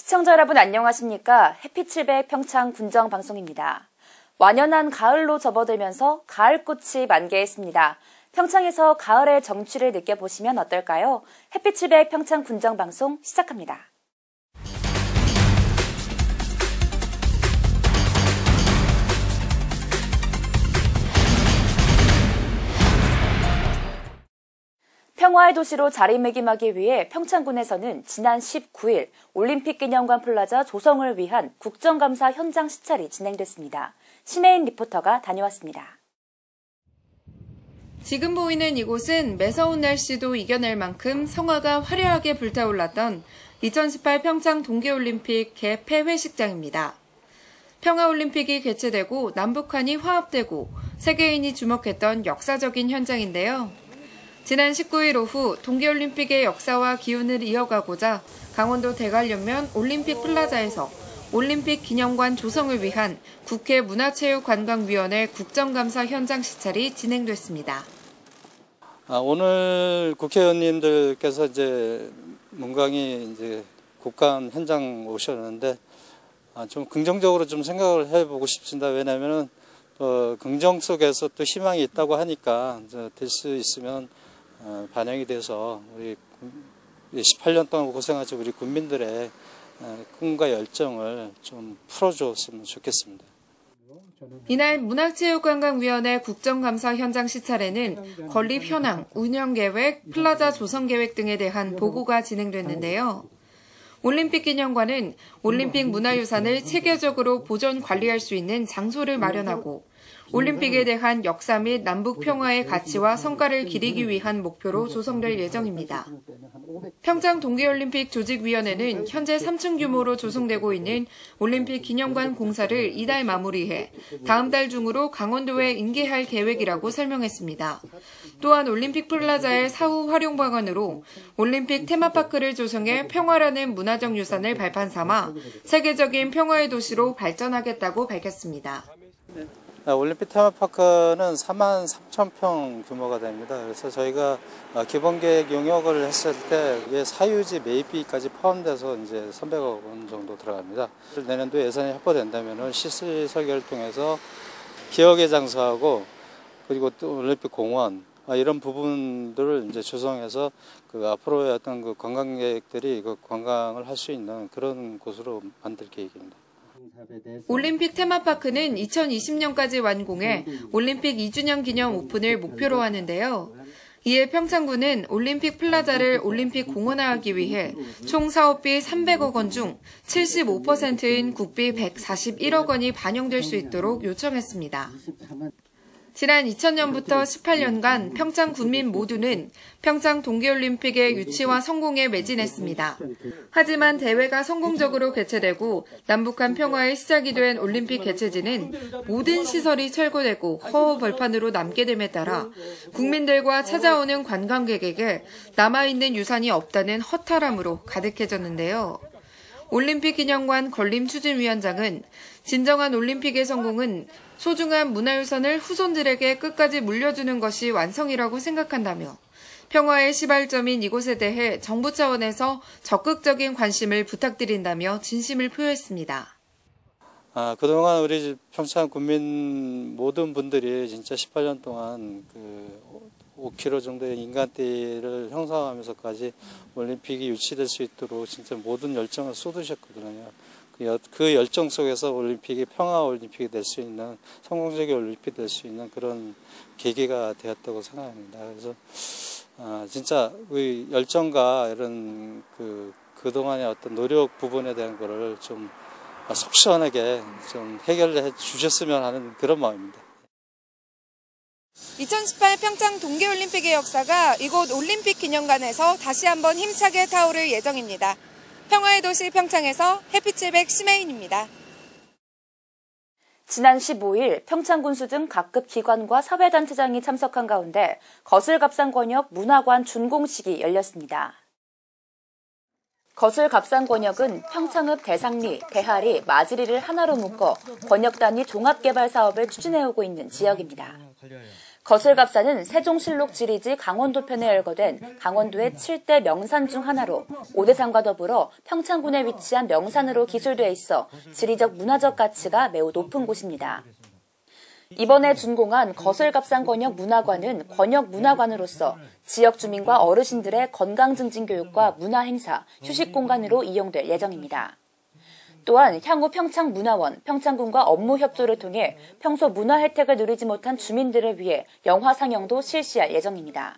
시청자 여러분 안녕하십니까? 해피700 평창 군정 방송입니다. 완연한 가을로 접어들면서 가을꽃이 만개했습니다. 평창에서 가을의 정취를 느껴보시면 어떨까요? 해피700 평창 군정 방송 시작합니다. 평화의 도시로 자리매김하기 위해 평창군에서는 지난 19일 올림픽 기념관 플라자 조성을 위한 국정감사 현장 시찰이 진행됐습니다. 심혜인 리포터가 다녀왔습니다. 지금 보이는 이곳은 매서운 날씨도 이겨낼 만큼 성화가 화려하게 불타올랐던 2018 평창 동계올림픽 개폐회식장입니다. 평화올림픽이 개최되고 남북한이 화합되고 세계인이 주목했던 역사적인 현장인데요. 지난 19일 오후 동계올림픽의 역사와 기운을 이어가고자 강원도 대관련면 올림픽 플라자에서 올림픽 기념관 조성을 위한 국회 문화체육관광위원회 국정감사 현장 시찰이 진행됐습니다. 오늘 국회의원님들께서 문광희 국감 현장 오셨는데 좀 긍정적으로 좀 생각을 해보고 싶습니다. 왜냐하면 긍정 속에서 또 희망이 있다고 하니까 될 수 있으면 반영이 돼서 우리 18년 동안 고생하신 우리 국민들의 꿈과 열정을 좀 풀어줬으면 좋겠습니다. 이날 문화체육관광위원회 국정감사 현장 시찰에는 건립 현황, 운영계획, 플라자 조성계획 등에 대한 보고가 진행됐는데요. 올림픽 기념관은 올림픽 문화유산을 체계적으로 보존 관리할 수 있는 장소를 마련하고 올림픽에 대한 역사 및 남북 평화의 가치와 성과를 기리기 위한 목표로 조성될 예정입니다. 평창 동계올림픽 조직위원회는 현재 3층 규모로 조성되고 있는 올림픽 기념관 공사를 이달 마무리해 다음 달 중으로 강원도에 인계할 계획이라고 설명했습니다. 또한 올림픽 플라자의 사후 활용 방안으로 올림픽 테마파크를 조성해 평화라는 문화적 유산을 발판 삼아 세계적인 평화의 도시로 발전하겠다고 밝혔습니다. 올림픽 테마파크는 43,000평 규모가 됩니다. 그래서 저희가 기본 계획 용역을 했을 때 사유지 매입비까지 포함돼서 이제 300억 원 정도 들어갑니다. 내년도 예산이 확보된다면 시설 설계를 통해서 기억의 장소하고 그리고 또 올림픽 공원 이런 부분들을 이제 조성해서 앞으로의 어떤 관광객들이 관광을 할 수 있는 그런 곳으로 만들 계획입니다. 올림픽 테마파크는 2020년까지 완공해 올림픽 2주년 기념 오픈을 목표로 하는데요. 이에 평창군은 올림픽 플라자를 올림픽 공원화하기 위해 총 사업비 300억 원 중 75%인 국비 141억 원이 반영될 수 있도록 요청했습니다. 지난 2000년부터 18년간 평창 군민 모두는 평창 동계올림픽의 유치와 성공에 매진했습니다. 하지만 대회가 성공적으로 개최되고 남북한 평화의 시작이 된 올림픽 개최지는 모든 시설이 철거되고 허허벌판으로 남게 됨에 따라 국민들과 찾아오는 관광객에게 남아있는 유산이 없다는 허탈함으로 가득해졌는데요. 올림픽 기념관 건립추진위원장은 진정한 올림픽의 성공은 소중한 문화유산을 후손들에게 끝까지 물려주는 것이 완성이라고 생각한다며 평화의 시발점인 이곳에 대해 정부 차원에서 적극적인 관심을 부탁드린다며 진심을 표했습니다. 그동안 우리 평창 국민 모든 분들이 진짜 18년 동안 5km 정도의 인간대를 형성하면서까지 올림픽이 유치될 수 있도록 진짜 모든 열정을 쏟으셨거든요. 그 열정 속에서 올림픽이 평화 올림픽이 될 수 있는 성공적인 올림픽이 될 수 있는 그런 계기가 되었다고 생각합니다. 그래서 진짜 그 열정과 이런 그동안의 어떤 노력 부분에 대한 거를 좀 속 시원하게 좀 해결해 주셨으면 하는 그런 마음입니다. 2018 평창 동계올림픽의 역사가 이곳 올림픽 기념관에서 다시 한번 힘차게 타오를 예정입니다. 평화의 도시 평창에서 해피700 심혜인입니다. 지난 15일 평창군수 등 각급 기관과 사회단체장이 참석한 가운데 거슬갑산권역 문화관 준공식이 열렸습니다. 거슬갑산권역은 평창읍 대상리, 대하리, 마지리를 하나로 묶어 권역 단위 종합개발 사업을 추진해오고 있는 지역입니다. 거슬갑산은 세종실록 지리지 강원도편에 열거된 강원도의 7대 명산 중 하나로 오대산과 더불어 평창군에 위치한 명산으로 기술돼 있어 지리적 문화적 가치가 매우 높은 곳입니다. 이번에 준공한 거슬갑산권역문화관은 권역문화관으로서 지역 주민과 어르신들의 건강증진교육과 문화행사, 휴식공간으로 이용될 예정입니다. 또한 향후 평창문화원, 평창군과 업무 협조를 통해 평소 문화 혜택을 누리지 못한 주민들을 위해 영화 상영도 실시할 예정입니다.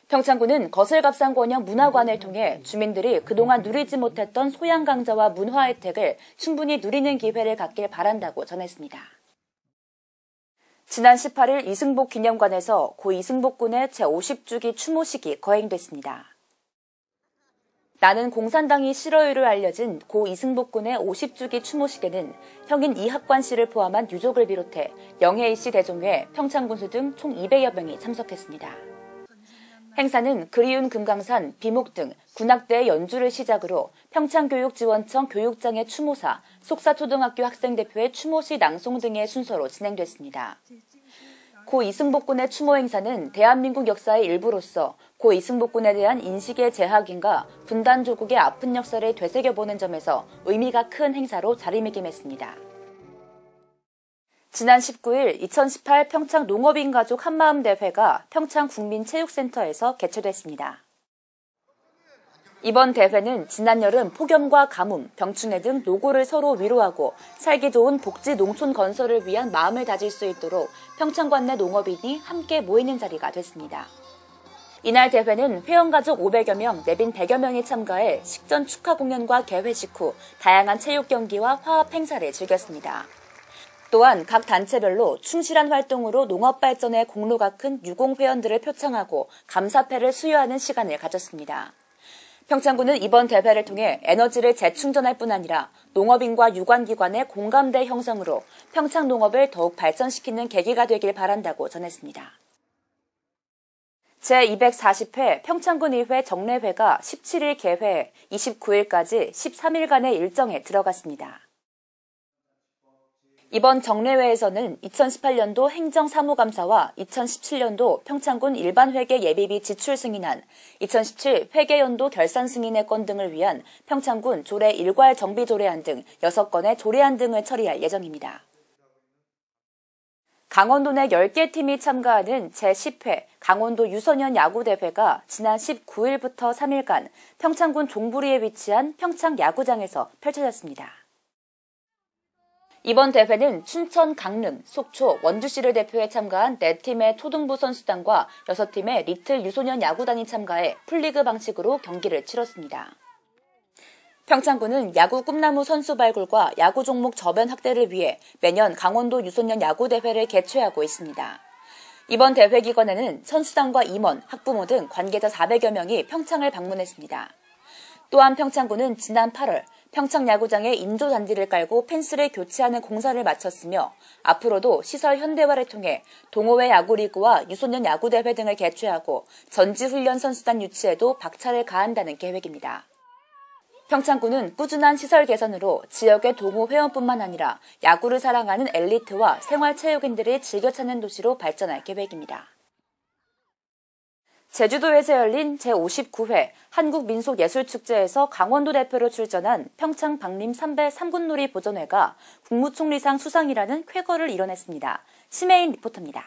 평창군은 거슬갑산권역 문화관을 통해 주민들이 그동안 누리지 못했던 소양강자와 문화 혜택을 충분히 누리는 기회를 갖길 바란다고 전했습니다. 지난 18일 이승복 기념관에서 고 이승복 군의 제50주기 추모식이 거행됐습니다. 나는 공산당이 싫어요를 알려진 고 이승복 군의 50주기 추모식에는 형인 이학관 씨를 포함한 유족을 비롯해 영해이 씨 대종회, 평창군수 등 총 200여 명이 참석했습니다. 행사는 그리운 금강산, 비목 등 군악대의 연주를 시작으로 평창교육지원청 교육장의 추모사, 속사초등학교 학생대표의 추모시 낭송 등의 순서로 진행됐습니다. 고 이승복 군의 추모 행사는 대한민국 역사의 일부로서 고 이승복 군에 대한 인식의 재확인과 분단 조국의 아픈 역사를 되새겨보는 점에서 의미가 큰 행사로 자리매김했습니다. 지난 19일 2018 평창 농업인 가족 한마음 대회가 평창국민체육센터에서 개최됐습니다. 이번 대회는 지난 여름 폭염과 가뭄, 병충해 등 노고를 서로 위로하고 살기 좋은 복지 농촌 건설을 위한 마음을 다질 수 있도록 평창관 내 농업인이 함께 모이는 자리가 됐습니다. 이날 대회는 회원가족 500여 명, 내빈 100여 명이 참가해 식전 축하 공연과 개회식 후 다양한 체육 경기와 화합 행사를 즐겼습니다. 또한 각 단체별로 충실한 활동으로 농업 발전에 공로가 큰 유공회원들을 표창하고 감사패를 수여하는 시간을 가졌습니다. 평창군은 이번 대회를 통해 에너지를 재충전할 뿐 아니라 농업인과 유관기관의 공감대 형성으로 평창 농업을 더욱 발전시키는 계기가 되길 바란다고 전했습니다. 제240회 평창군의회 정례회가 17일 개회해 29일까지 13일간의 일정에 들어갔습니다. 이번 정례회에서는 2018년도 행정사무감사와 2017년도 평창군 일반회계 예비비 지출 승인안, 2017 회계연도 결산 승인의 건 등을 위한 평창군 조례 일괄 정비 조례안 등 6건의 조례안 등을 처리할 예정입니다. 강원도 내 10개 팀이 참가하는 제10회 강원도 유소년 야구대회가 지난 19일부터 3일간 평창군 종부리에 위치한 평창야구장에서 펼쳐졌습니다. 이번 대회는 춘천, 강릉, 속초, 원주시를 대표해 참가한 4팀의 초등부 선수단과 6팀의 리틀 유소년 야구단이 참가해 풀리그 방식으로 경기를 치렀습니다. 평창군은 야구 꿈나무 선수 발굴과 야구 종목 저변 확대를 위해 매년 강원도 유소년 야구대회를 개최하고 있습니다. 이번 대회 기간에는 선수단과 임원, 학부모 등 관계자 400여 명이 평창을 방문했습니다. 또한 평창군은 지난 8월 평창야구장에 인조잔디를 깔고 펜스를 교체하는 공사를 마쳤으며 앞으로도 시설 현대화를 통해 동호회 야구리그와 유소년 야구대회 등을 개최하고 전지훈련 선수단 유치에도 박차를 가한다는 계획입니다. 평창군은 꾸준한 시설 개선으로 지역의 동호 회원뿐만 아니라 야구를 사랑하는 엘리트와 생활체육인들이 즐겨 찾는 도시로 발전할 계획입니다. 제주도에서 열린 제59회 한국민속예술축제에서 강원도 대표로 출전한 평창 박림 3배 3군놀이 보존회가 국무총리상 수상이라는 쾌거를 이뤄냈습니다. 심혜인 리포터입니다.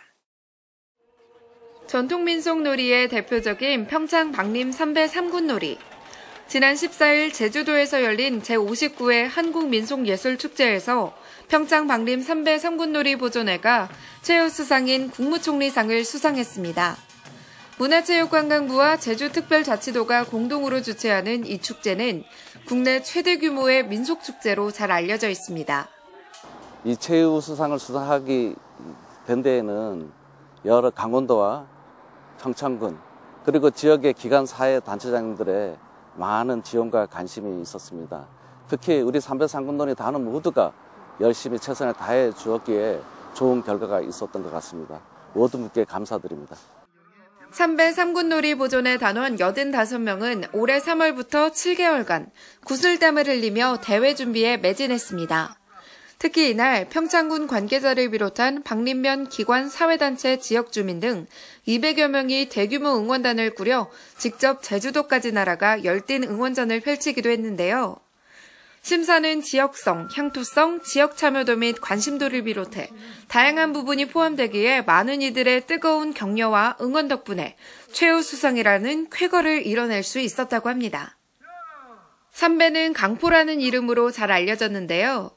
전통민속놀이의 대표적인 평창 박림 3배 3군놀이. 지난 14일 제주도에서 열린 제59회 한국민속예술축제에서 평창 박림 3배 3군놀이 보존회가 최우수상인 국무총리상을 수상했습니다. 문화체육관광부와 제주특별자치도가 공동으로 주최하는 이 축제는 국내 최대 규모의 민속축제로 잘 알려져 있습니다. 이 최우수상을 수상하게 된 데에는 여러 강원도와 평창군 그리고 지역의 기관사회 단체장들의 많은 지원과 관심이 있었습니다. 특히 우리 3배 3군놀이 단원 모두가 열심히 최선을 다해 주었기에 좋은 결과가 있었던 것 같습니다. 모든 분께 감사드립니다. 3배 3군놀이 보존회 단원 85명은 올해 3월부터 7개월간 구슬땀을 흘리며 대회 준비에 매진했습니다. 특히 이날 평창군 관계자를 비롯한 방림면 기관 사회단체 지역 주민 등 200여 명이 대규모 응원단을 꾸려 직접 제주도까지 날아가 열띤 응원전을 펼치기도 했는데요. 심사는 지역성, 향토성, 지역 참여도 및 관심도를 비롯해 다양한 부분이 포함되기에 많은 이들의 뜨거운 격려와 응원 덕분에 최우수상이라는 쾌거를 이뤄낼 수 있었다고 합니다. 삼배는 강포라는 이름으로 잘 알려졌는데요.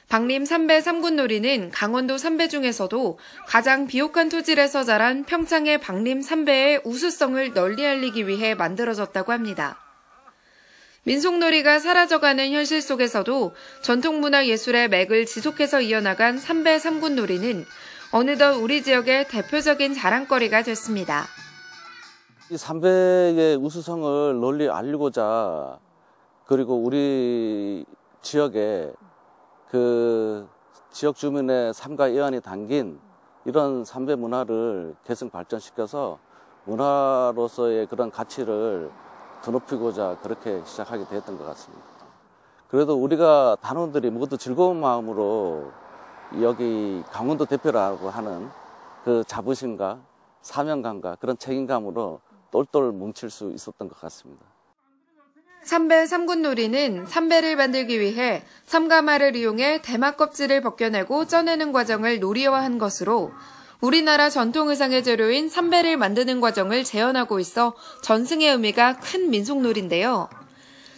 방림 삼배 삼군놀이는 강원도 삼배 중에서도 가장 비옥한 토질에서 자란 평창의 방림 삼배의 우수성을 널리 알리기 위해 만들어졌다고 합니다. 민속놀이가 사라져가는 현실 속에서도 전통문화예술의 맥을 지속해서 이어나간 삼배 삼군놀이는 어느덧 우리 지역의 대표적인 자랑거리가 됐습니다. 이 삼배의 우수성을 널리 알리고자 그리고 우리 지역에 그 지역 주민의 삶과 애환이 담긴 이런 삼배 문화를 계승 발전시켜서 문화로서의 그런 가치를 드높이고자 그렇게 시작하게 됐던 것 같습니다. 그래도 우리가 단원들이 모두 즐거운 마음으로 여기 강원도 대표라고 하는 그 자부심과 사명감과 그런 책임감으로 똘똘 뭉칠 수 있었던 것 같습니다. 삼배 삼군놀이는 삼배를 만들기 위해 삼가마를 이용해 대마 껍질을 벗겨내고 쪄내는 과정을 놀이화한 것으로 우리나라 전통 의상의 재료인 삼배를 만드는 과정을 재현하고 있어 전승의 의미가 큰 민속놀이인데요.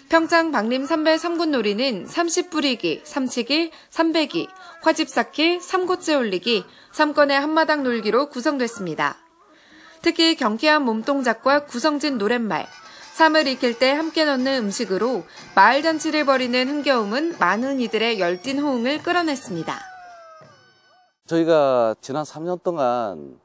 평창 방림 삼배 삼군놀이는 삼십뿌리기, 삼치기, 삼배기, 화집 쌓기, 삼고째 올리기, 삼건의 한마당 놀기로 구성됐습니다. 특히 경쾌한 몸동작과 구성진 노랫말, 삶을 익힐 때 함께 넣는 음식으로 마을 잔치를 벌이는 흥겨움은 많은 이들의 열띤 호응을 끌어냈습니다. 저희가 지난 3년 동안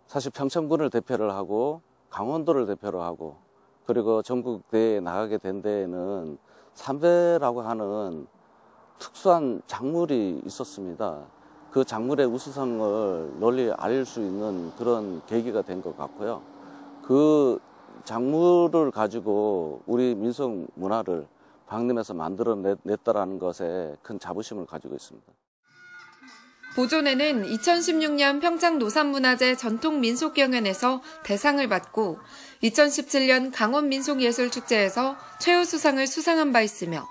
사실 평창군을 대표를 하고 강원도를 대표로 하고 그리고 전국 대회에 나가게 된 데에는 삼배라고 하는 특수한 작물이 있었습니다. 그 작물의 우수성을 널리 알릴 수 있는 그런 계기가 된 것 같고요. 그 작물을 가지고 우리 민속 문화를 방림에서 만들어냈다라는 것에 큰 자부심을 가지고 있습니다. 보존회는 2016년 평창 노산문화재 전통민속경연에서 대상을 받고 2017년 강원민속예술축제에서 최우수상을 수상한 바 있으며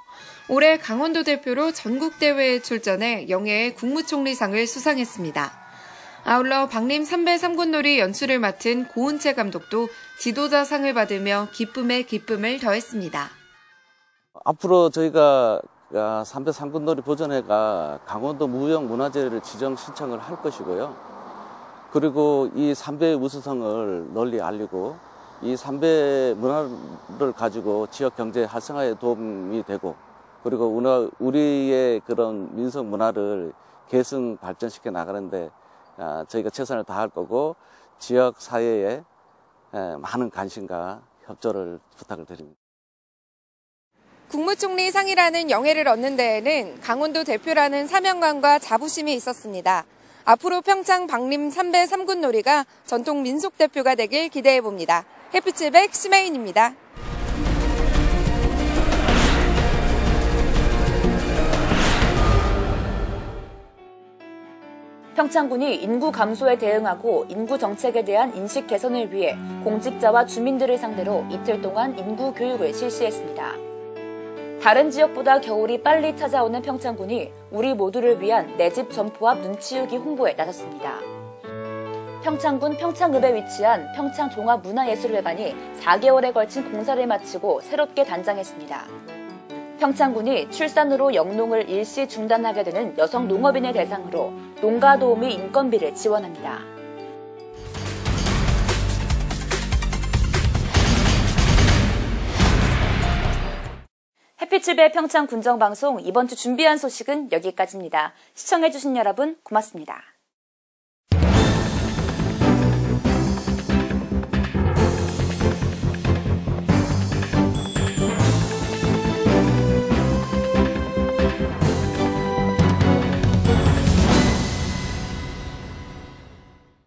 올해 강원도 대표로 전국대회에 출전해 영예의 국무총리상을 수상했습니다. 아울러 방림 삼배 삼군놀이 연출을 맡은 고은채 감독도 지도자상을 받으며 기쁨에 기쁨을 더했습니다. 앞으로 저희가 삼배 삼군놀이 보존회가 강원도 무형문화재를 지정 신청을 할 것이고요. 그리고 이 삼배의 우수성을 널리 알리고 이 삼배 문화를 가지고 지역 경제 활성화에 도움이 되고 그리고 우리의 그런 민속 문화를 계승 발전시켜 나가는데 저희가 최선을 다할 거고 지역 사회에 많은 관심과 협조를 부탁을 드립니다. 국무총리 상이라는 영예를 얻는 데에는 강원도 대표라는 사명감과 자부심이 있었습니다. 앞으로 평창 방림 삼배 삼군놀이가 전통 민속 대표가 되길 기대해봅니다. 해피칠백 심혜인입니다. 평창군이 인구 감소에 대응하고 인구 정책에 대한 인식 개선을 위해 공직자와 주민들을 상대로 이틀 동안 인구 교육을 실시했습니다. 다른 지역보다 겨울이 빨리 찾아오는 평창군이 우리 모두를 위한 내 집 점포 앞 눈치우기 홍보에 나섰습니다. 평창군 평창읍에 위치한 평창종합문화예술회관이 4개월에 걸친 공사를 마치고 새롭게 단장했습니다. 평창군이 출산으로 영농을 일시 중단하게 되는 여성 농업인을 대상으로 농가 도우미 인건비를 지원합니다. 해피칠배 평창 군정방송 이번 주 준비한 소식은 여기까지입니다. 시청해주신 여러분 고맙습니다.